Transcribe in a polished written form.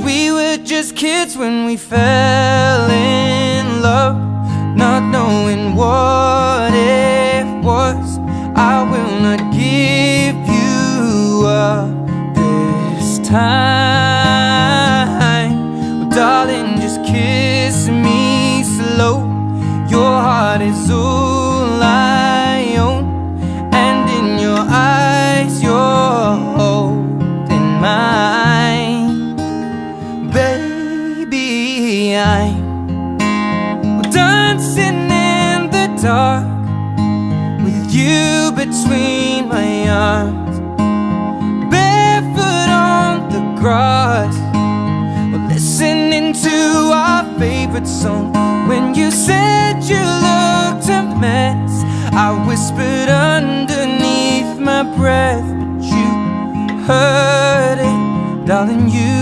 we were just kids when we fell in love, not knowing what it was. I will not give you up this time. Well, darling, just kiss me slow. Your heart is all I own, and in your eyes you're holding mine. Baby, I'm dancing in the dark with you between my arms, barefoot on the grass. We're listening to our favorite song. When you said you looked a mess, I whispered underneath my breath, but you heard it, darling, you